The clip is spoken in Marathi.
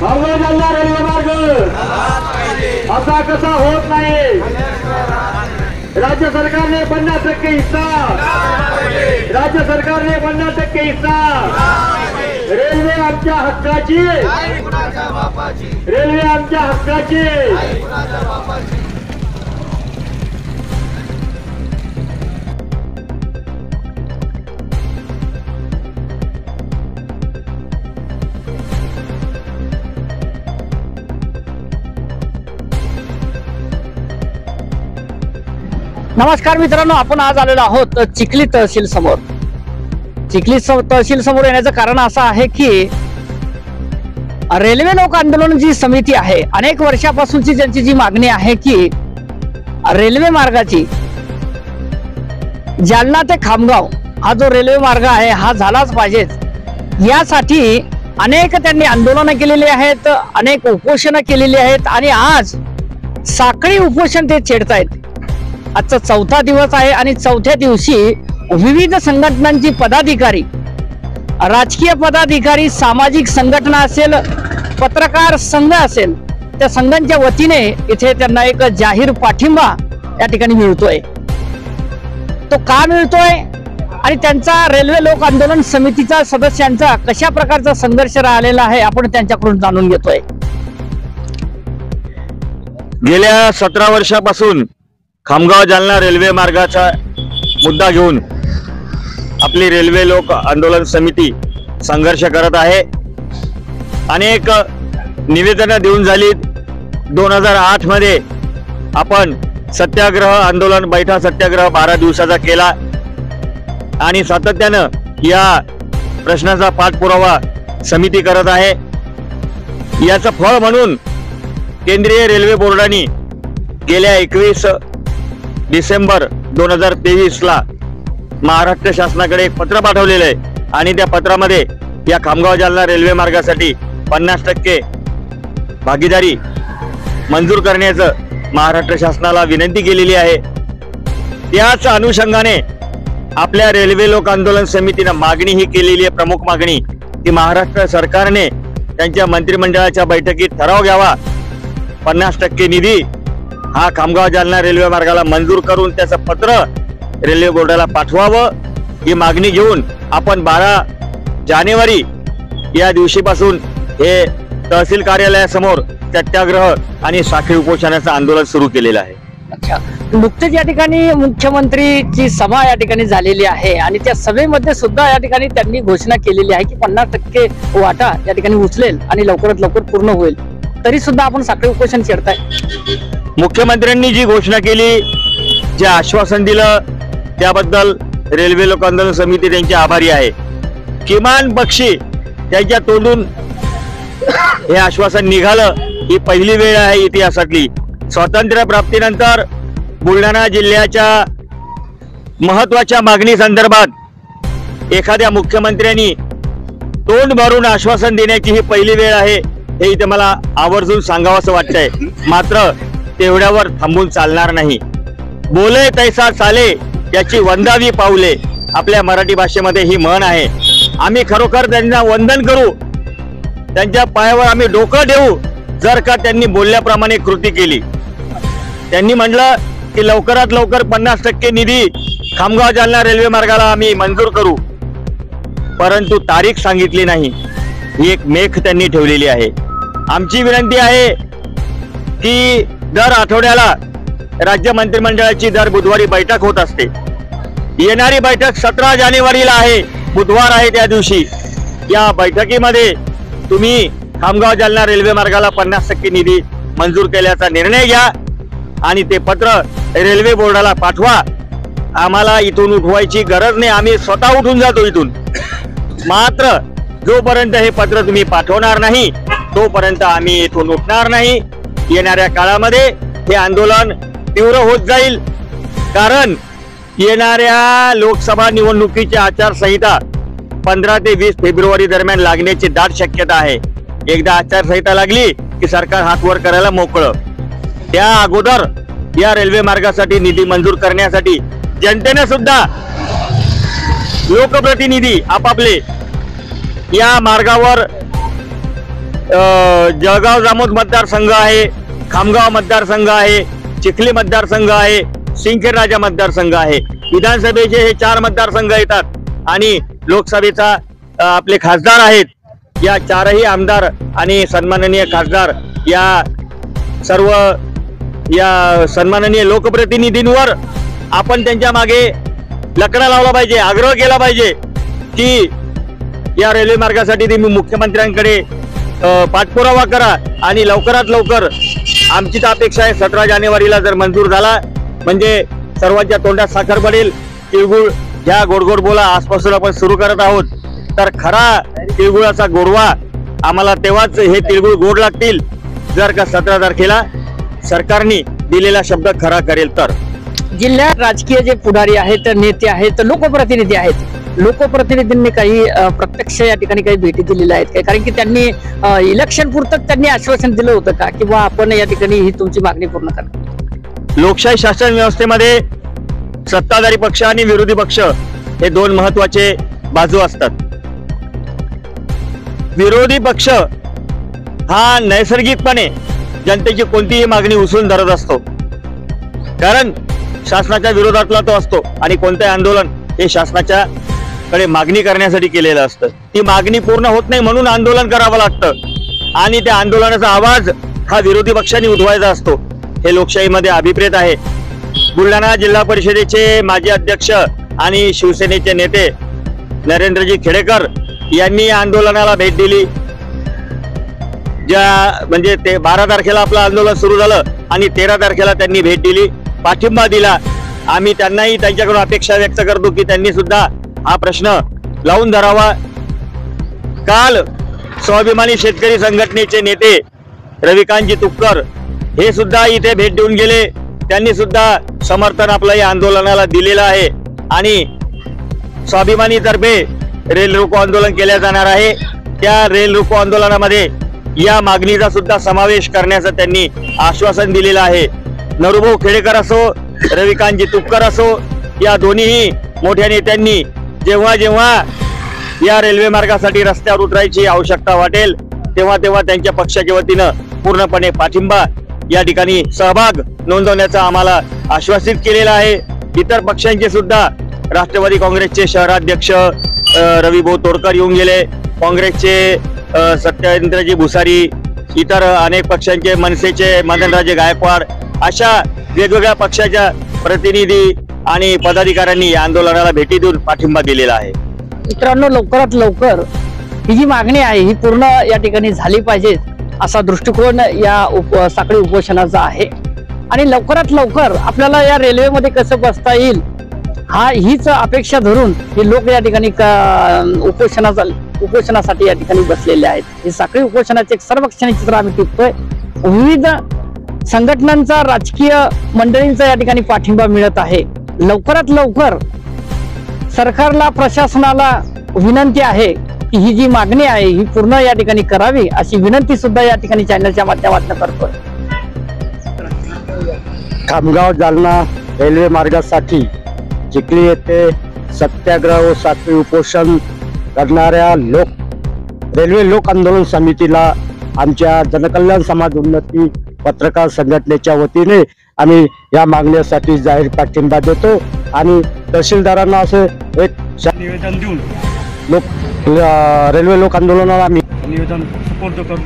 खामगाव जालना रेल्वे मार्ग असा कसा होत नाही। राज्य सरकारने 50% हिस्सा, राज्य सरकारने 50% हिस्सा। रेल्वे आमच्या हक्काची, रेल्वे आमच्या हक्काची। नमस्कार मित्रांनो, आपण आज आलेलो आहोत चिखली तहसील समोर। चिखली तहसील समोर येण्याचं कारण असं आहे की रेल्वे लोक आंदोलन जी समिती आहे, अनेक वर्षापासूनची त्यांची जी मागणी आहे की रेल्वे मार्गाची जालना ते खामगाव हा जो रेल्वे मार्ग आहे हा झालाच पाहिजे। यासाठी अनेक त्यांनी आंदोलनं केलेली आहेत, अनेक उपोषणं केलेली आहेत आणि आज साखळी उपोषण ते छेडतायत। आजचा 4था दिवस आहे आणि 4थ्या दिवशी विविध संघटनांची पदाधिकारी, राजकीय पदाधिकारी, सामाजिक संघटना असेल, पत्रकार संघ असेल, त्या संघांच्या वतीने इथे त्यांना एक जाहीर पाठिंबा या ठिकाणी मिळतोय। तो का मिळतोय आणि त्यांचा रेल्वे लोक आंदोलन समितीच्या सदस्यांचा कशा प्रकारचा संघर्ष राहिलेला आहे आपण त्यांच्याकडून जाणून घेतोय। गेल्या 17 वर्षापासून खामगाव जालना रेल्वे मार्गाचा मुद्दा घेऊन आपली रेल्वे लोक आंदोलन समिती संघर्ष करत आहे। अनेक निवेदनं देऊन झाली। 2008 मध्ये आपण सत्याग्रह आंदोलन, बैठा सत्याग्रह 12 दिवसाचा केला आणि सातत्यानं या प्रश्नाचा पाठपुरावा समिती करत आहे। याचं फळ म्हणून केंद्रीय रेल्वे बोर्डाने गेल्या 21 डिसेंबर 2023 ला महाराष्ट्र शासनाकडे एक पत्र पाठवलेलं आहे आणि त्या पत्रामध्ये या खामगाव जालना रेल्वे मार्गासाठी 50% भागीदारी मंजूर करण्याचं महाराष्ट्र शासनाला विनंती केलेली आहे। त्याच अनुषंगाने आपल्या रेल्वे लोक आंदोलन समितीने मागणी ही केलेली आहे, प्रमुख मागणी की महाराष्ट्र सरकारने त्यांच्या मंत्रिमंडळाच्या बैठकीत ठराव घ्यावा, 50% निधी हा खामगाव जालना रेल्वे मार्गाला मंजूर करून त्याचं पत्र रेल्वे बोर्डाला पाठवावं। ही मागणी घेऊन आपण 12 जानेवारी या दिवशीपासून हे तहसील कार्यालयासमोर सत्याग्रह आणि साखळी उपोषणाचं आंदोलन सुरू केलेलं आहे। अच्छा, नुकतेच या ठिकाणी मुख्यमंत्रीची सभा या ठिकाणी झालेली आहे आणि त्या सभेमध्ये सुद्धा या ठिकाणी त्यांनी घोषणा केलेली आहे की 50% वाटा या ठिकाणी उचलेल आणि लवकरात लवकर पूर्ण होईल, तरी सुद्धा आपण साखळी उपोषण छेडताय। मुख्यमंत्र्यांनी जी घोषणा केली, जे आश्वासन दिलं त्याबद्दल रेल्वे लोक आंदोलन समिती त्यांची आभारी आहे। किमान पक्षी त्यांच्या तोंडून हे आश्वासन निघालं ही पहिली वेळ आहे इतिहासातली। स्वातंत्र्य प्राप्तीनंतर बुलढाणा जिल्ह्याच्या महत्वाच्या मागणी संदर्भात एखाद्या मुख्यमंत्र्यांनी तोंड भरून आश्वासन देण्याची ही पहिली वेळ आहे, हे इथे मला आवर्जून सांगावंसं वाटतंय। मात्र तेवढ्यावर थांबून चालणार नाही। बोले तैसा चाले याची वंदावी पाऊले, आपल्या मराठी भाषेमध्ये ही म्हण आहे। आम्ही खरोखर त्यांना वंदन करू, त्यांच्या पायावर आम्ही डोकं ठेवू जर का त्यांनी बोलल्याप्रमाणे कृती केली। त्यांनी म्हटलं की लवकरात लवकर 50% निधी खामगाव जालना रेल्वे मार्गाला आम्ही मंजूर करू, परंतु तारीख सांगितली नाही। ही एक मेख त्यांनी ठेवलेली आहे। आमची विनंती आहे की दर आठवड्याला राज्य मंत्रिमंडळाची दर बुधवारी बैठक होत असते। येणारी बैठक 17 जानेवारीला आहे, बुधवार आहे त्या दिवशी। या बैठकीमध्ये तुम्ही खामगाव जालना रेल्वे मार्गाला 50% निधी मंजूर केल्याचा निर्णय घ्या आणि ते पत्र रेल्वे बोर्डाला पाठवा। आम्हाला इथून उठवायची गरज नाही, आम्ही स्वतः उठून जातो इथून। मात्र जोपर्यंत हे पत्र तुम्ही पाठवणार नाही तोपर्यंत आम्ही इथून उठणार नाही। येणाऱ्या काळामध्ये हे आंदोलन तीव्र होत जाईल, कारण येणाऱ्या लोकसभा निवडणुकीची आचारसंहिता 15 ते 20 फेब्रुवारी दरम्यान लागण्याची दाट शक्यता आहे। एकदा आचारसंहिता लागली की सरकार हात वर करायला मोकळं। त्या अगोदर या रेल्वे मार्गासाठी निधी मंजूर करण्यासाठी जनतेने सुद्धा लोकप्रतिनिधी आपापले या मार्गावर जळगाव जामोद मतदारसंघ आहे, खामगाव मतदारसंघ आहे, चिखली मतदारसंघ आहे, सिंदखेड राजा मतदारसंघ आहे. विधानसभेचे हे 4 मतदारसंघ येतात आणि लोकसभेचा आपले खासदार आहेत. या 4ही आमदार आणि सन्माननीय खासदार या सर्व या सन्माननीय लोकप्रतिनिधींवर आपण त्यांच्या मागे लकडा लावला पाहिजे, आग्रह केला पाहिजे की या रेल्वे मार्गासाठी तुम्ही मुख्यमंत्र्यांकडे पाठपुरावा करा आणि लवकरात लवकर. आमची तर अपेक्षा आहे 17 जानेवारीला जर मंजूर झाला म्हणजे सर्वांच्या तोंडात साखर पडेल. तिळगुळ ज्या गोडगोड बोला आजपासून आपण सुरू करत आहोत, तर खरा तिळगुळाचा गोडवा आम्हाला तेव्हाच हे तिळगुळ गोड लागतील जर का 17 तारखेला सरकारने दिलेला शब्द खरा करेल तर. जिल्ह्यात राजकीय जे पुढारी आहेत, नेते आहेत, लोकप्रतिनिधी आहेत, लोकप्रतिनिधींनी काही प्रत्यक्ष या ठिकाणी काही भेटी दिलेल्या आहेत का? कारण की त्यांनी इलेक्शन पुरतं त्यांनी आश्वासन दिलं होतं का किंवा आपण या ठिकाणी ही तुमची मागणी पूर्ण करा? लोकशाही शासन व्यवस्थेमध्ये सत्ताधारी पक्ष आणि विरोधी पक्ष हे 2 महत्वाचे बाजू असतात. विरोधी पक्ष हा नैसर्गिकपणे जनतेची कोणतीही मागणी उचलून धरत असतो, कारण शासनाच्या विरोधातला तो असतो आणि कोणतेही आंदोलन हे शासनाच्या कडे मागणी करण्यासाठी केलेलं असतं. ती मागणी पूर्ण होत नाही म्हणून आंदोलन करावं लागतं आणि त्या आंदोलनाचा आवाज हा विरोधी पक्षांनी उठवायचा असतो. हे लोकशाहीमध्ये अभिप्रेत आहे. बुलढाणा जिल्हा परिषदेचे माजी अध्यक्ष आणि शिवसेनेचे नेते नरेंद्रजी खेडेकर यांनी या आंदोलनाला भेट दिली. म्हणजे ते 12 तारखेला आपलं आंदोलन सुरू झालं आणि 13 तारखेला त्यांनी भेट दिली, पाठिंबा दिला. आम्ही त्यांनाही त्यांच्याकडून अपेक्षा व्यक्त करतो की त्यांनी सुद्धा हा प्रश्न लावून धरावा. काल स्वाभिमानी शेतकरी संघटनेचे नेते रविकांतजी तुपकर हे सुद्धा इथे भेट देऊन गेले. त्यांनी सुद्धा समर्थन आपलं या आंदोलनाला दिलेलं आहे आणि स्वाभिमानी तर्फे रेल रोको आंदोलन केले जाणार आहे. त्या रेल रोको आंदोलनामध्ये या मागणीचा सुद्धा समावेश करण्याचं त्यांनी आश्वासन दिलेलं आहे. नरूभाऊ खेडेकर असो, रविकांतजी तुपकर असो, या दोन्हीही मोठ्या नेत्यांनी जेव्हा जेव्हा या रेल्वे मार्गासाठी रस्त्यावर उतरायची आवश्यकता वाटेल तेव्हा तेव्हा त्यांच्या पक्षाच्या वतीनं पूर्णपणे पाठिंबा या ठिकाणी सहभाग नोंदवण्याचा आम्हाला आश्वासित केलेला आहे. इतर पक्षांचे सुद्धा राष्ट्रवादी काँग्रेसचे शहराध्यक्ष रविभाऊ तोडकर येऊन गेले, काँग्रेसचे सत्येंद्रजी भुसारी, इतर अनेक पक्षांचे, मनसेचे मदनराजे गायकवाड, अशा वेगवेगळ्या पक्षाच्या प्रतिनिधी आणि पदाधिकाऱ्यांनी या आंदोलनाला भेटी देऊन पाठिंबा दिलेला आहे. मित्रांनो, लवकरात लवकर ही जी मागणी आहे ही पूर्ण या ठिकाणी झाली पाहिजे असा दृष्टिकोन या साखळी उपोषणाचा आहे आणि लवकरात लवकर आपल्याला या रेल्वेमध्ये कसं बसता येईल हीच अपेक्षा धरून हे लोक या ठिकाणी उपोषणासाठी या ठिकाणी बसलेले आहेत. हे साखळी उपोषणाचे एक सर्वक्षणिक चित्र आम्ही टिपतोय. विविध संघटनांचा, राजकीय मंडळींचा या ठिकाणी पाठिंबा मिळत आहे. लवकरात लवकर सरकारला, प्रशासनाला विनंती आहे की ही जी मागणी आहे ही पूर्ण या ठिकाणी करावी अशी विनंती सुद्धा या ठिकाणी चॅनलच्या माध्यमातून करतोय. खामगाव जालना रेल्वे मार्गासाठी चिखली येथे सत्याग्रह व साखळी उपोषण करणाऱ्या रेल्वे लोक आंदोलन समितीला आमच्या जनकल्याण समाज उन्नती पत्रकार संघटनेच्या वतीने आम्ही या मागण्यासाठी जाहीर पाठिंबा देतो आणि तहसीलदारांना असे एक निवेदन देऊन रेल्वे लोक आंदोलनाला आम्ही निवेदन सुपूर्द करू.